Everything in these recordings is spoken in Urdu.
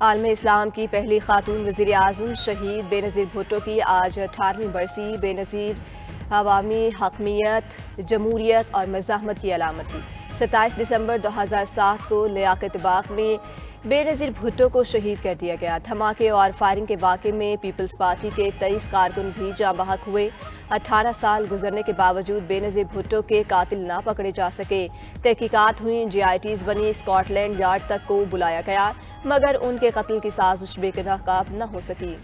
عالم اسلام کی پہلی خاتون وزیر اعظم شہید بے نظیر بھٹو کی آج 18ویں برسی بے نظیر عوامی حاکمیت، جمہوریت اور مزاحمت کی علامت تھی۔ 27 دسمبر 2007 کو لیاقت باغ میں بے نظیر بھٹو کو شہید کر دیا گیا۔ دھماکے اور فائرنگ کے واقعے میں پیپلز پارٹی کے 23 کارکن بھی جاں بحق ہوئے۔ 18 سال گزرنے کے باوجود بے نظیر بھٹو کے قاتل نہ پکڑے جا سکے۔ تحقیقات ہوئیں، GITs بنی، اسکاٹ لینڈ یارڈ تک کو بلایا گیا، مگر ان کے قتل کی سازش بے ناکام نہ ہو سکی۔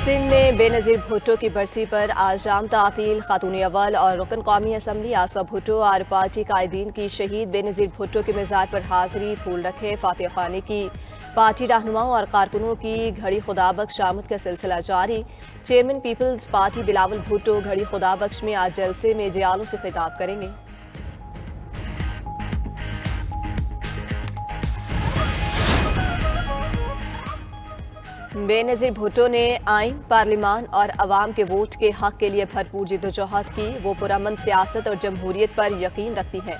سندھ میں بے نظیر بھٹو کی برسی پر آج شام تعطیل۔ خاتون اول اور رکن قومی اسمبلی آصفہ بھٹو اور پارٹی قائدین کی شہید بے نظیر بھٹو کے مزار پر حاضری، پھول رکھے، فاتحہ خوانی کی۔ پارٹی رہنماؤں اور کارکنوں کی گھڑی خدا بخش آمد کا سلسلہ جاری۔ چیئرمین پیپلز پارٹی بلاول بھٹو گھڑی خدا بخش میں آج جلسے میں جیالوں سے خطاب کریں گے۔ بے نظیر بھٹو نے آئین، پارلیمان اور عوام کے ووٹ کے حق کے لیے بھرپور جدوجہد کی۔ وہ پرامن سیاست اور جمہوریت پر یقین رکھتی ہیں۔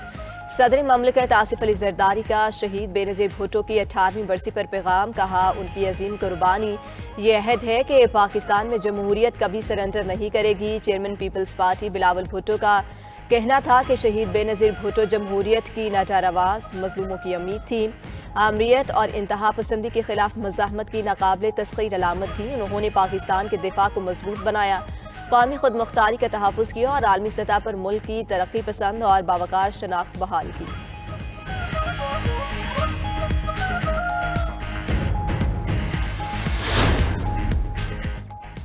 صدر مملکت آصف علی زرداری کا شہید بے نظیر بھٹو کی 18ویں برسی پر پیغام، کہا ان کی عظیم قربانی یہ عہد ہے کہ پاکستان میں جمہوریت کبھی سرنڈر نہیں کرے گی۔ چیئرمین پیپلز پارٹی بلاول بھٹو کا کہنا تھا کہ شہید بے نظیر بھٹو جمہوریت کی ناٹار آواز، مظلوموں کی امید تھی، آمریت اور انتہا پسندی کے خلاف مزاحمت کی ناقابل تسخیر علامت تھی۔ انہوں نے پاکستان کے دفاع کو مضبوط بنایا، قومی خود مختاری کا تحفظ کیا اور عالمی سطح پر ملک کی ترقی پسند اور باوقار شناخت بحال کی۔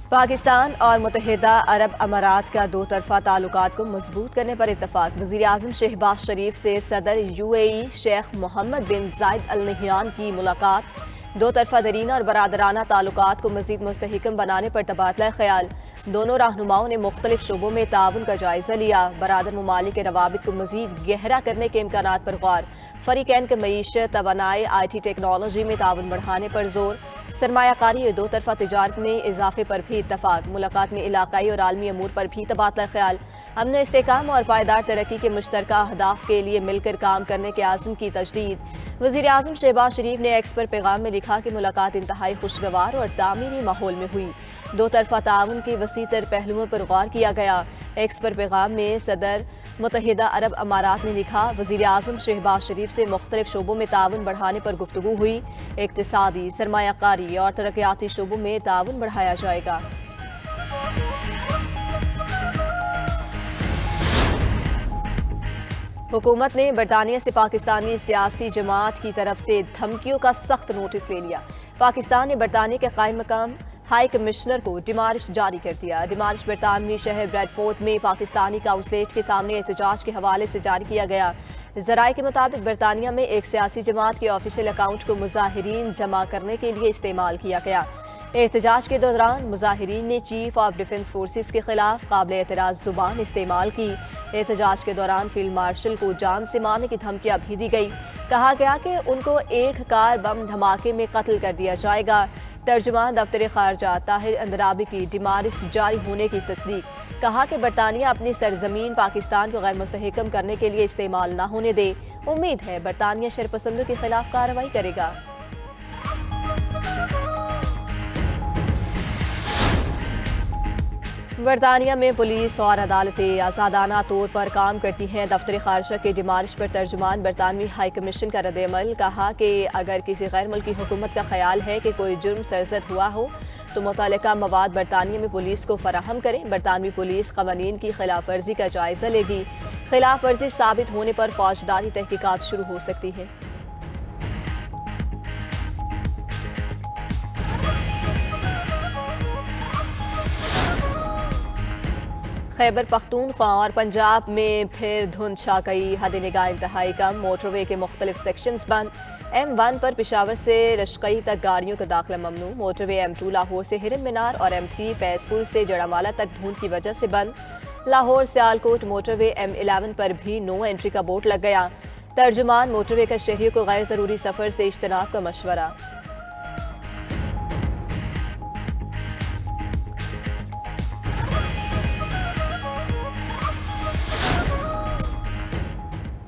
پاکستان اور متحدہ عرب امارات کا دو طرفہ تعلقات کو مضبوط کرنے پر اتفاق۔ وزیر اعظم شہباز شریف سے صدر UAE شیخ محمد بن زائد ال نہیان کی ملاقات۔ دو طرفہ دیرینہ اور برادرانہ تعلقات کو مزید مستحکم بنانے پر تبادلہ خیال۔ دونوں رہنماؤں نے مختلف شعبوں میں تعاون کا جائزہ لیا۔ برادر ممالک کے روابط کو مزید گہرا کرنے کے امکانات پر غور۔ فریقین کے معیشت، توانائی، IT ٹیکنالوجی میں تعاون بڑھانے پر زور۔ سرمایہ کاری اور دو طرفہ تجارت میں اضافے پر بھی اتفاق۔ ملاقات میں علاقائی اور عالمی امور پر بھی تبادلہ خیال۔ امن و استحکام اور پائیدار ترقی کے مشترکہ اہداف کے لیے مل کر کام کرنے کے عزم کی تجدید۔ وزیر اعظم شہباز شریف نے ایکس پر پیغام میں لکھا کہ ملاقات انتہائی خوشگوار اور تعمیری ماحول میں ہوئی۔ دو طرفہ تعاون کے وسیع تر پہلوؤں پر غور کیا گیا۔ ایکس پر پیغام میں صدر متحدہ عرب امارات نے لکھا، وزیر اعظم شہباز شریف سے مختلف شعبوں میں تعاون بڑھانے پر گفتگو ہوئی۔ اقتصادی، سرمایہ کاری اور ترقیاتی شعبوں میں تعاون بڑھایا جائے گا۔ حکومت نے برطانیہ سے پاکستانی سیاسی جماعت کی طرف سے دھمکیوں کا سخت نوٹس لے لیا۔ پاکستان نے برطانیہ کے قائم مقام ہائی کمشنر کو ڈیمارش جاری کر دیا۔ ڈیمارش برطانوی شہر بریڈ فورڈ میں پاکستانی قونصلیٹ کے سامنے احتجاج کے حوالے سے جاری کیا گیا۔ ذرائع کے مطابق برطانیہ میں ایک سیاسی جماعت کے آفیشیل اکاؤنٹ کو مظاہرین جمع کرنے کے لیے استعمال کیا گیا۔ احتجاج کے دوران مظاہرین نے چیف آف ڈیفنس فورسز کے خلاف قابل اعتراض زبان استعمال کی۔ احتجاج کے دوران فیلڈ مارشل کو جان سے مارنے کی دھمکیاں بھی دی گئی۔ کہا گیا کہ ان کو ایک کار بم دھماکے میں قتل کر دیا جائے گا۔ ترجمان دفتر خارجہ طاہر اندرابی کی ڈیمارش جاری ہونے کی تصدیق۔ کہا کہ برطانیہ اپنی سرزمین پاکستان کو غیر مستحکم کرنے کے لیے استعمال نہ ہونے دے۔ امید ہے برطانیہ شرپسندوں کے خلاف کارروائی کرے گا۔ برطانیہ میں پولیس اور عدالتیں آزادانہ طور پر کام کرتی ہیں۔ دفتر خارجہ کے ڈیمارش پر ترجمان برطانوی ہائی کمیشن کا رد عمل۔ کہا کہ اگر کسی غیر ملکی حکومت کا خیال ہے کہ کوئی جرم سرزد ہوا ہو تو متعلقہ مواد برطانیہ میں پولیس کو فراہم کریں۔ برطانوی پولیس قوانین کی خلاف ورزی کا جائزہ لے گی۔ خلاف ورزی ثابت ہونے پر فوجداری تحقیقات شروع ہو سکتی ہیں۔ خیبر پختونخوا اور پنجاب میں پھر دھند چھا گئی۔ حد نگاہ انتہائی کم، موٹر وے کے مختلف سیکشنز بند۔ M1 پر پشاور سے رشقئی تک گاڑیوں کا داخلہ ممنوع۔ موٹر وے M2 لاہور سے ہرن مینار اور M3 فیض پور سے جڑامالہ تک دھند کی وجہ سے بند۔ لاہور سیالکوٹ موٹر وے M11 پر بھی نو انٹری کا بورڈ لگ گیا۔ ترجمان موٹر وے کا شہریوں کو غیر ضروری سفر سے اجتناب کا مشورہ۔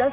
10